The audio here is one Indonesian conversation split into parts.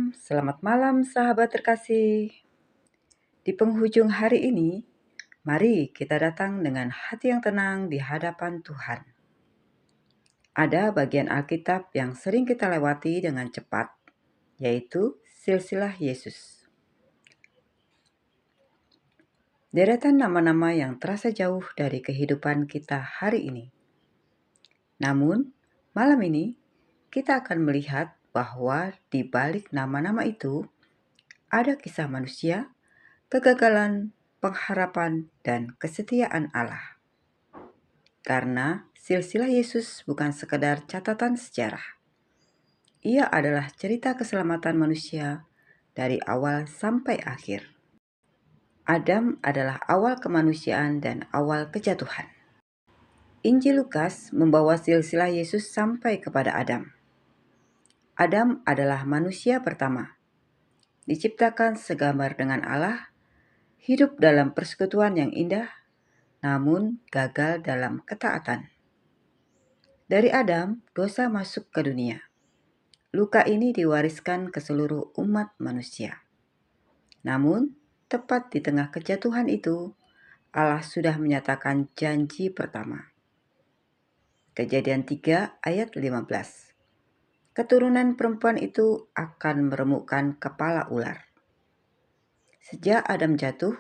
selamat malam sahabat terkasih. Di penghujung hari ini, mari kita datang dengan hati yang tenang di hadapan Tuhan. Ada bagian Alkitab yang sering kita lewati dengan cepat, yaitu silsilah Yesus. Deretan nama-nama yang terasa jauh dari kehidupan kita hari ini. Namun, malam ini kita akan melihat bahwa di balik nama-nama itu ada kisah manusia, kegagalan, pengharapan, dan kesetiaan Allah. Karena silsilah Yesus bukan sekedar catatan sejarah. Ia adalah cerita keselamatan manusia dari awal sampai akhir. Adam adalah awal kemanusiaan dan awal kejatuhan. Injil Lukas membawa silsilah Yesus sampai kepada Adam. Adam adalah manusia pertama, diciptakan segambar dengan Allah, hidup dalam persekutuan yang indah, namun gagal dalam ketaatan. Dari Adam, dosa masuk ke dunia. Luka ini diwariskan ke seluruh umat manusia. Namun, tepat di tengah kejatuhan itu, Allah sudah menyatakan janji pertama. Kejadian 3 ayat 15. Keturunan perempuan itu akan meremukkan kepala ular. Sejak Adam jatuh,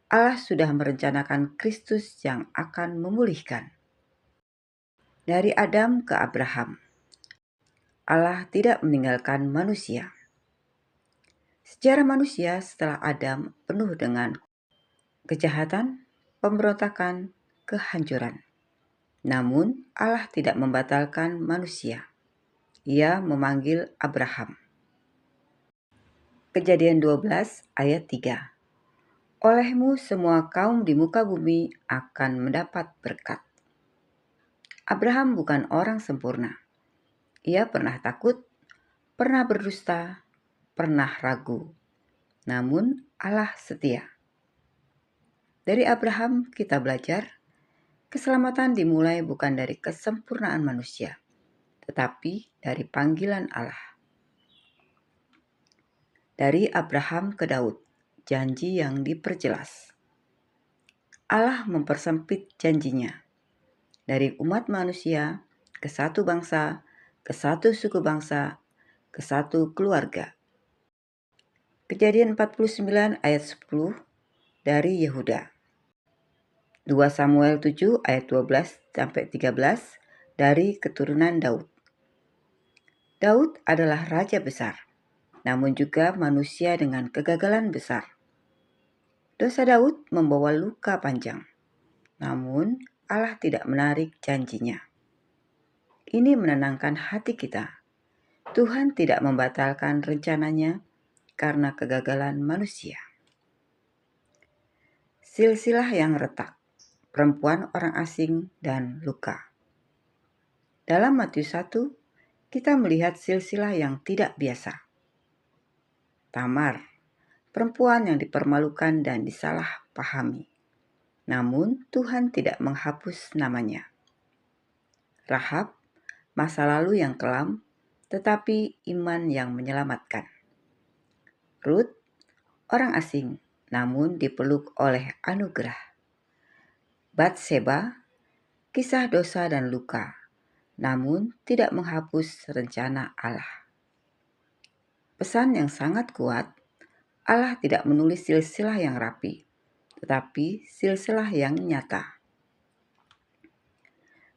Allah sudah merencanakan Kristus yang akan memulihkan. Dari Adam ke Abraham, Allah tidak meninggalkan manusia. Sejarah manusia setelah Adam penuh dengan kejahatan, pemberontakan, kehancuran. Namun Allah tidak membatalkan manusia. Ia memanggil Abraham. Kejadian 12 ayat 3. Olehmu semua kaum di muka bumi akan mendapat berkat. Abraham bukan orang sempurna. Ia pernah takut, pernah berdusta, pernah ragu. Namun Allah setia. Dari Abraham kita belajar, keselamatan dimulai bukan dari kesempurnaan manusia, tetapi dari panggilan Allah. Dari Abraham ke Daud, janji yang diperjelas. Allah mempersempit janjinya. Dari umat manusia ke satu bangsa, ke satu suku bangsa, ke satu keluarga. Kejadian 49 ayat 10 dari Yehuda. 2 Samuel 7 ayat 12-13 dari keturunan Daud. Daud adalah raja besar, namun juga manusia dengan kegagalan besar. Dosa Daud membawa luka panjang, namun Allah tidak menarik janjinya. Ini menenangkan hati kita. Tuhan tidak membatalkan rencananya karena kegagalan manusia. Silsilah yang retak, perempuan orang asing, dan luka. Dalam Matius 1, kita melihat silsilah yang tidak biasa. Tamar, perempuan yang dipermalukan dan disalahpahami. Namun Tuhan tidak menghapus namanya. Rahab, masa lalu yang kelam, tetapi iman yang menyelamatkan. Rut, orang asing, namun dipeluk oleh anugerah. Batseba, kisah dosa dan luka, namun tidak menghapus rencana Allah. Pesan yang sangat kuat, Allah tidak menulis silsilah yang rapi, tetapi silsilah yang nyata.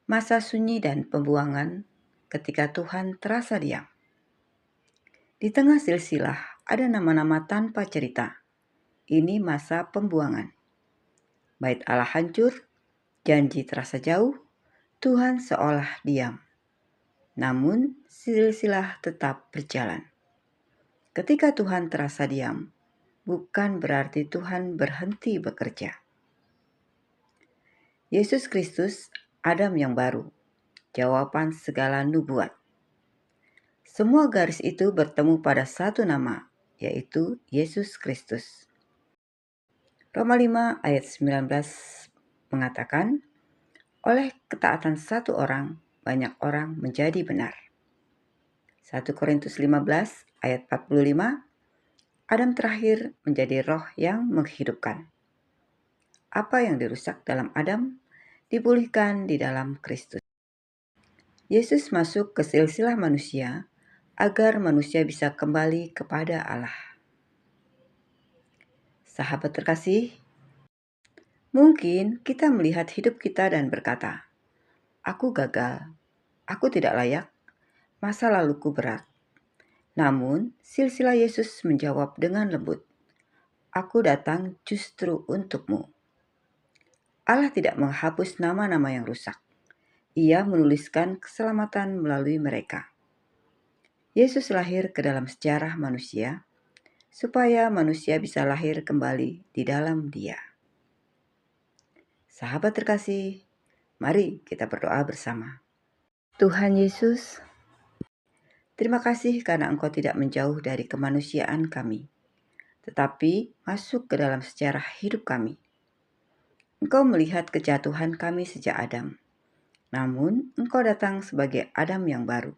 Masa sunyi dan pembuangan ketika Tuhan terasa diam. Di tengah silsilah ada nama-nama tanpa cerita. Ini masa pembuangan. Bait Allah hancur, janji terasa jauh, Tuhan seolah diam. Namun silsilah tetap berjalan. Ketika Tuhan terasa diam, bukan berarti Tuhan berhenti bekerja. Yesus Kristus, Adam yang baru, jawaban segala nubuat. Semua garis itu bertemu pada satu nama, yaitu Yesus Kristus. Roma 5 ayat 19 mengatakan, oleh ketaatan satu orang, banyak orang menjadi benar. 1 Korintus 15 ayat 45, Adam terakhir menjadi roh yang menghidupkan. Apa yang dirusak dalam Adam, dipulihkan di dalam Kristus. Yesus masuk ke silsilah manusia agar manusia bisa kembali kepada Allah. Sahabat terkasih, mungkin kita melihat hidup kita dan berkata, "Aku gagal, aku tidak layak, masa laluku berat." Namun, silsilah Yesus menjawab dengan lembut, "Aku datang justru untukmu." Allah tidak menghapus nama-nama yang rusak. Ia menuliskan keselamatan melalui mereka. Yesus lahir ke dalam sejarah manusia, supaya manusia bisa lahir kembali di dalam Dia. Sahabat terkasih, mari kita berdoa bersama. Tuhan Yesus, terima kasih karena Engkau tidak menjauh dari kemanusiaan kami, tetapi masuk ke dalam sejarah hidup kami. Engkau melihat kejatuhan kami sejak Adam, namun Engkau datang sebagai Adam yang baru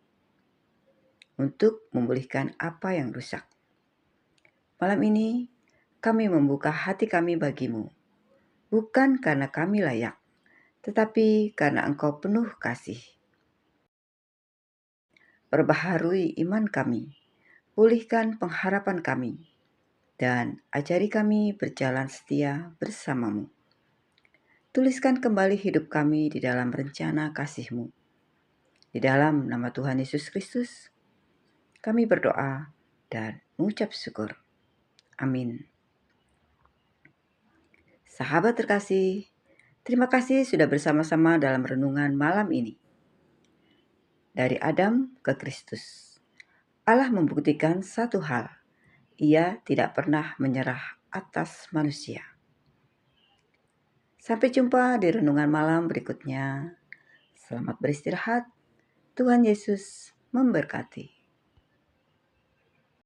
untuk memulihkan apa yang rusak. Malam ini, kami membuka hati kami bagimu, bukan karena kami layak, tetapi karena Engkau penuh kasih. Perbaharui iman kami, pulihkan pengharapan kami, dan ajari kami berjalan setia bersamamu. Tuliskan kembali hidup kami di dalam rencana kasih-Mu. Di dalam nama Tuhan Yesus Kristus, kami berdoa dan mengucap syukur. Amin. Sahabat terkasih, terima kasih sudah bersama-sama dalam renungan malam ini. Dari Adam ke Kristus, Allah membuktikan satu hal, Ia tidak pernah menyerah atas manusia. Sampai jumpa di renungan malam berikutnya. Selamat beristirahat. Tuhan Yesus memberkati.